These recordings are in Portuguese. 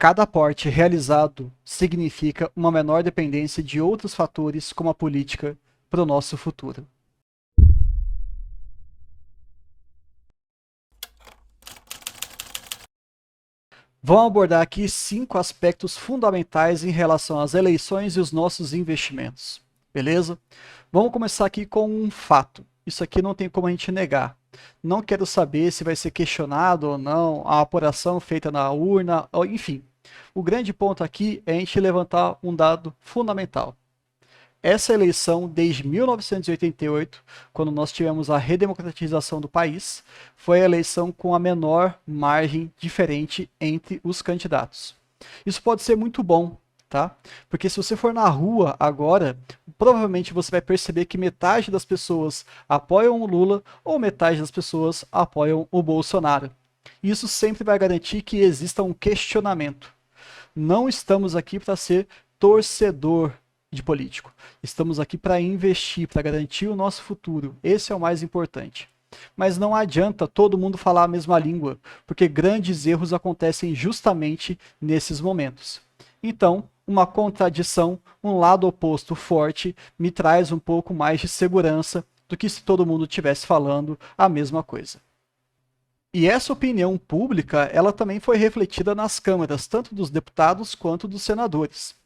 Cada aporte realizado significa uma menor dependência de outros fatores, como a política, para o nosso futuro. Vamos abordar aqui 5 aspectos fundamentais em relação às eleições e os nossos investimentos, beleza? Vamos começar aqui com um fato. Isso aqui não tem como a gente negar. Não quero saber se vai ser questionado ou não a apuração feita na urna, ou, enfim. O grande ponto aqui é a gente levantar um dado fundamental. Essa eleição, desde 1988, quando nós tivemos a redemocratização do país, foi a eleição com a menor margem diferente entre os candidatos. Isso pode ser muito bom, tá? Porque se você for na rua agora, provavelmente você vai perceber que metade das pessoas apoiam o Lula ou metade das pessoas apoiam o Bolsonaro. Isso sempre vai garantir que exista um questionamento. Não estamos aqui para ser torcedor de político. Estamos aqui para investir, para garantir o nosso futuro. Esse é o mais importante. Mas não adianta todo mundo falar a mesma língua, porque grandes erros acontecem justamente nesses momentos. Então, uma contradição, um lado oposto forte, me traz um pouco mais de segurança do que se todo mundo estivesse falando a mesma coisa. E essa opinião pública, ela também foi refletida nas câmaras, tanto dos deputados quanto dos senadores.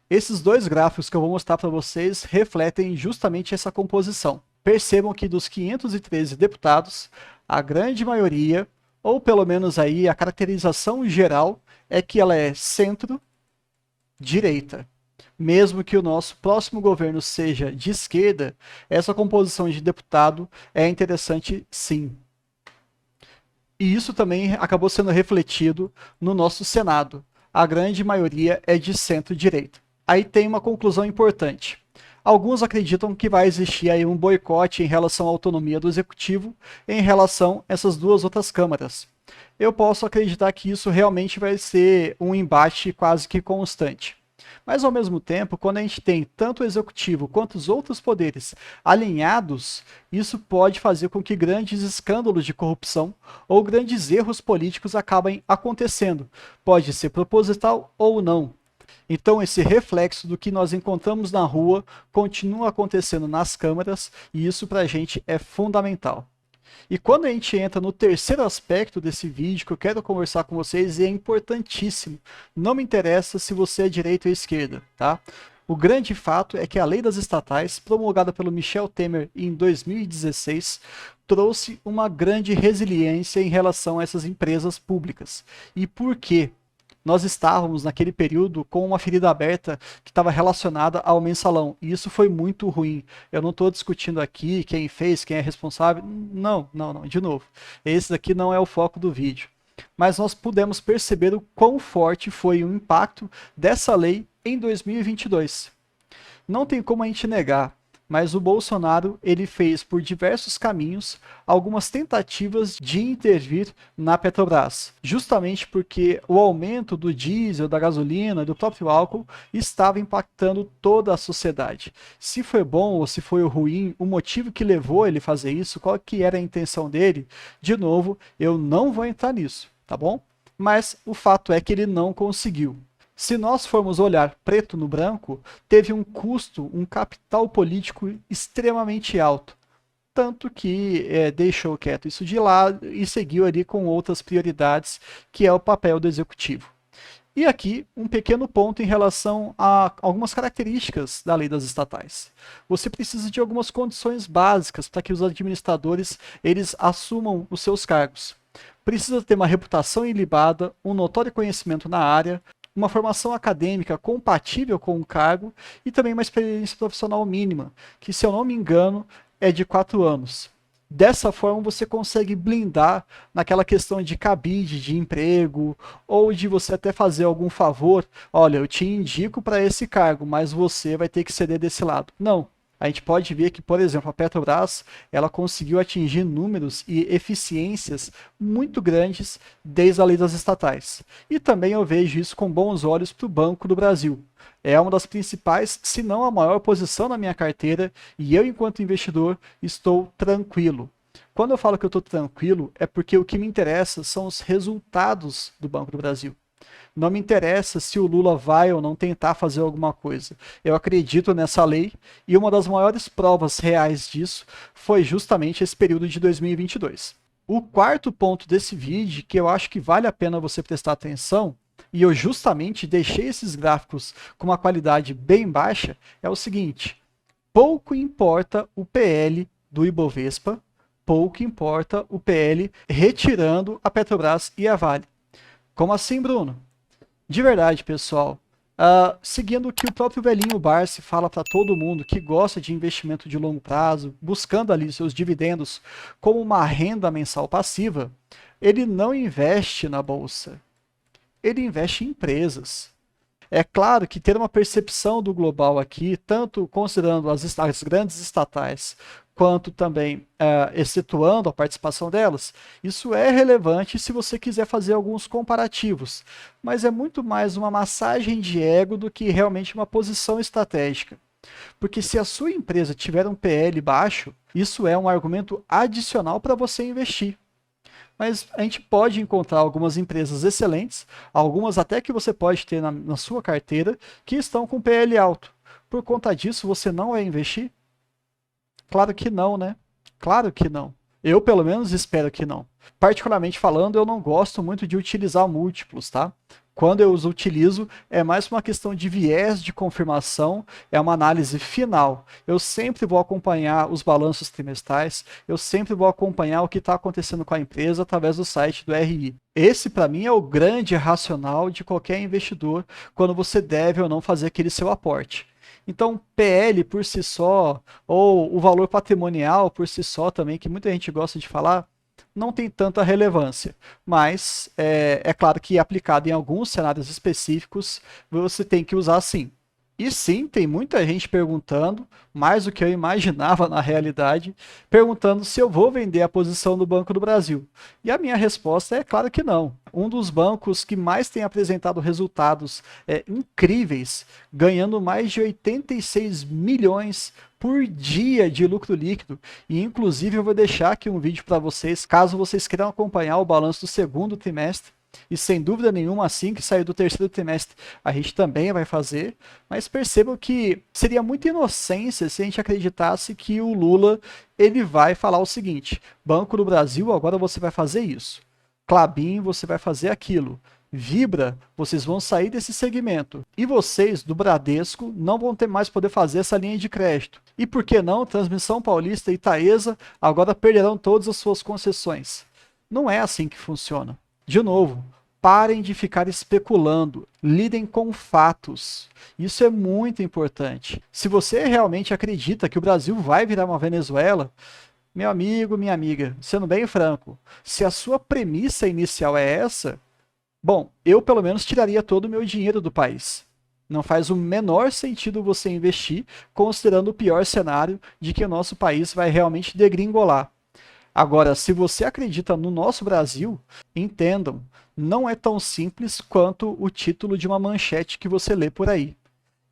Esses dois gráficos que eu vou mostrar para vocês refletem justamente essa composição. Percebam que dos 513 deputados, a grande maioria, ou pelo menos aí a caracterização geral, é que ela é centro-direita. Mesmo que o nosso próximo governo seja de esquerda, essa composição de deputado é interessante sim. E isso também acabou sendo refletido no nosso Senado. A grande maioria é de centro-direita. Aí tem uma conclusão importante. Alguns acreditam que vai existir aí um boicote em relação à autonomia do executivo em relação a essas duas outras câmaras. Eu posso acreditar que isso realmente vai ser um embate quase que constante. Mas ao mesmo tempo, quando a gente tem tanto o executivo quanto os outros poderes alinhados, isso pode fazer com que grandes escândalos de corrupção ou grandes erros políticos acabem acontecendo. Pode ser proposital ou não. Então, esse reflexo do que nós encontramos na rua continua acontecendo nas câmaras, e isso para a gente é fundamental. E quando a gente entra no terceiro aspecto desse vídeo que eu quero conversar com vocês, e é importantíssimo, não me interessa se você é direita ou esquerda, tá? O grande fato é que a lei das estatais, promulgada pelo Michel Temer em 2016, trouxe uma grande resiliência em relação a essas empresas públicas. E por quê? Nós estávamos naquele período com uma ferida aberta que estava relacionada ao mensalão, e isso foi muito ruim. Eu não estou discutindo aqui quem fez, quem é responsável, não, de novo. Esse daqui não é o foco do vídeo. Mas nós pudemos perceber o quão forte foi o impacto dessa lei em 2022. Não tem como a gente negar, mas o Bolsonaro ele fez por diversos caminhos algumas tentativas de intervir na Petrobras, justamente porque o aumento do diesel, da gasolina, do próprio álcool estava impactando toda a sociedade. Se foi bom ou se foi ruim, o motivo que levou ele a fazer isso, qual que era a intenção dele, de novo, eu não vou entrar nisso, tá bom? Mas o fato é que ele não conseguiu. Se nós formos olhar preto no branco, teve um custo, um capital político extremamente alto. Tanto que deixou quieto isso de lado e seguiu ali com outras prioridades, que é o papel do executivo. E aqui um pequeno ponto em relação a algumas características da lei das estatais. Você precisa de algumas condições básicas para que os administradores eles assumam os seus cargos. Precisa ter uma reputação ilibada, um notório conhecimento na área, uma formação acadêmica compatível com o cargo e também uma experiência profissional mínima, que, se eu não me engano, é de 4 anos. Dessa forma, você consegue blindar naquela questão de cabide, de emprego, ou de você até fazer algum favor. Olha, eu te indico para esse cargo, mas você vai ter que ceder desse lado. Não. A gente pode ver que, por exemplo, a Petrobras, ela conseguiu atingir números e eficiências muito grandes desde a lei das estatais. E também eu vejo isso com bons olhos para o Banco do Brasil. É uma das principais, se não a maior posição na minha carteira, e eu, enquanto investidor, estou tranquilo. Quando eu falo que eu estou tranquilo, é porque o que me interessa são os resultados do Banco do Brasil. Não me interessa se o Lula vai ou não tentar fazer alguma coisa. Eu acredito nessa lei e uma das maiores provas reais disso foi justamente esse período de 2022. O quarto ponto desse vídeo, que eu acho que vale a pena você prestar atenção, e eu justamente deixei esses gráficos com uma qualidade bem baixa, é o seguinte: pouco importa o PL do Ibovespa, pouco importa o PL retirando a Petrobras e a Vale. Como assim, Bruno? De verdade, pessoal, seguindo o que o próprio velhinho Barsi fala para todo mundo que gosta de investimento de longo prazo, buscando ali seus dividendos como uma renda mensal passiva, ele não investe na bolsa, ele investe em empresas. É claro que ter uma percepção do global aqui, tanto considerando as grandes estatais, quanto também excetuando a participação delas, isso é relevante se você quiser fazer alguns comparativos, mas é muito mais uma massagem de ego do que realmente uma posição estratégica. Porque se a sua empresa tiver um PL baixo, isso é um argumento adicional para você investir. Mas a gente pode encontrar algumas empresas excelentes, algumas até que você pode ter na sua carteira, que estão com PL alto. Por conta disso, você não vai investir? Claro que não, né? Claro que não. Eu, pelo menos, espero que não. Particularmente falando, eu não gosto muito de utilizar múltiplos, tá? Quando eu os utilizo, é mais uma questão de viés de confirmação, é uma análise final. Eu sempre vou acompanhar os balanços trimestrais, eu sempre vou acompanhar o que está acontecendo com a empresa através do site do RI. Esse, para mim, é o grande racional de qualquer investidor quando você deve ou não fazer aquele seu aporte. Então, PL por si só, ou o valor patrimonial por si só também, que muita gente gosta de falar, não tem tanta relevância, mas é claro que aplicado em alguns cenários específicos, você tem que usar sim. E sim, tem muita gente perguntando, mais do que eu imaginava na realidade, perguntando se eu vou vender a posição do Banco do Brasil. E a minha resposta é claro que não. Um dos bancos que mais tem apresentado resultados incríveis, ganhando mais de 86 milhões por dia de lucro líquido. E inclusive eu vou deixar aqui um vídeo para vocês, caso vocês queiram acompanhar o balanço do segundo trimestre. E sem dúvida nenhuma, assim que sair do terceiro trimestre, a gente também vai fazer. Mas percebam que seria muita inocência se a gente acreditasse que o Lula ele vai falar o seguinte: Banco do Brasil, agora você vai fazer isso. Klabin, você vai fazer aquilo. Vibra, vocês vão sair desse segmento. E vocês, do Bradesco, não vão ter mais poder fazer essa linha de crédito. E por que não? Transmissão Paulista e Taesa agora perderão todas as suas concessões. Não é assim que funciona. De novo, parem de ficar especulando, lidem com fatos. Isso é muito importante. Se você realmente acredita que o Brasil vai virar uma Venezuela, meu amigo, minha amiga, sendo bem franco, se a sua premissa inicial é essa, bom, eu pelo menos tiraria todo o meu dinheiro do país. Não faz o menor sentido você investir, considerando o pior cenário de que o nosso país vai realmente degringolar. Agora, se você acredita no nosso Brasil, entendam, não é tão simples quanto o título de uma manchete que você lê por aí.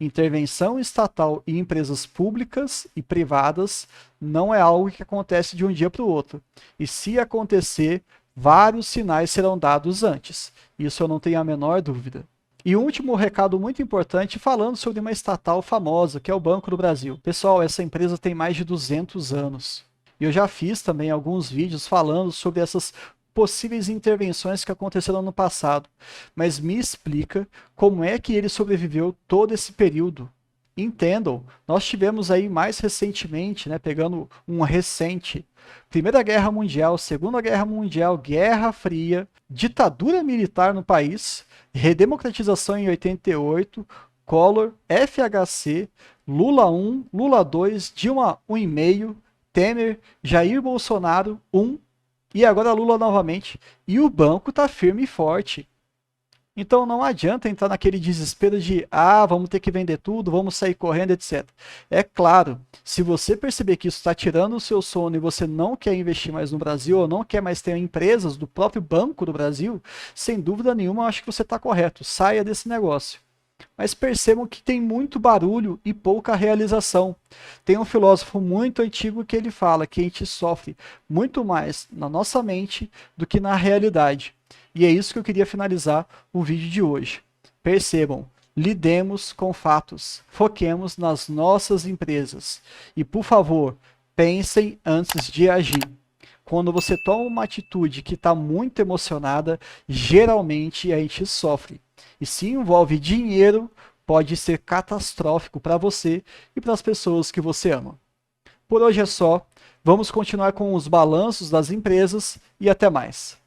Intervenção estatal em empresas públicas e privadas não é algo que acontece de um dia para o outro. E se acontecer, vários sinais serão dados antes. Isso eu não tenho a menor dúvida. E um último recado muito importante falando sobre uma estatal famosa, que é o Banco do Brasil. Pessoal, essa empresa tem mais de 200 anos. E eu já fiz também alguns vídeos falando sobre essas possíveis intervenções que aconteceram no passado. Mas me explica como é que ele sobreviveu todo esse período. Entendam, nós tivemos aí mais recentemente, né, pegando um recente, Primeira Guerra Mundial, Segunda Guerra Mundial, Guerra Fria, ditadura militar no país, redemocratização em 88, Collor, FHC, Lula 1, Lula 2, Dilma 1,5, Temer, Jair Bolsonaro 1 e agora Lula novamente. E o banco está firme e forte. Então não adianta entrar naquele desespero de vamos ter que vender tudo, vamos sair correndo, etc. É claro, se você perceber que isso está tirando o seu sono e você não quer investir mais no Brasil ou não quer mais ter empresas do próprio Banco do Brasil, sem dúvida nenhuma, eu acho que você está correto. Saia desse negócio. Mas percebam que tem muito barulho e pouca realização. Tem um filósofo muito antigo que ele fala que a gente sofre muito mais na nossa mente do que na realidade. E é isso que eu queria finalizar o vídeo de hoje. Percebam, lidemos com fatos, foquemos nas nossas empresas e, por favor, pensem antes de agir. Quando você toma uma atitude que está muito emocionada, geralmente a gente sofre. E se envolve dinheiro, pode ser catastrófico para você e para as pessoas que você ama. Por hoje é só. Vamos continuar com os balanços das empresas e até mais.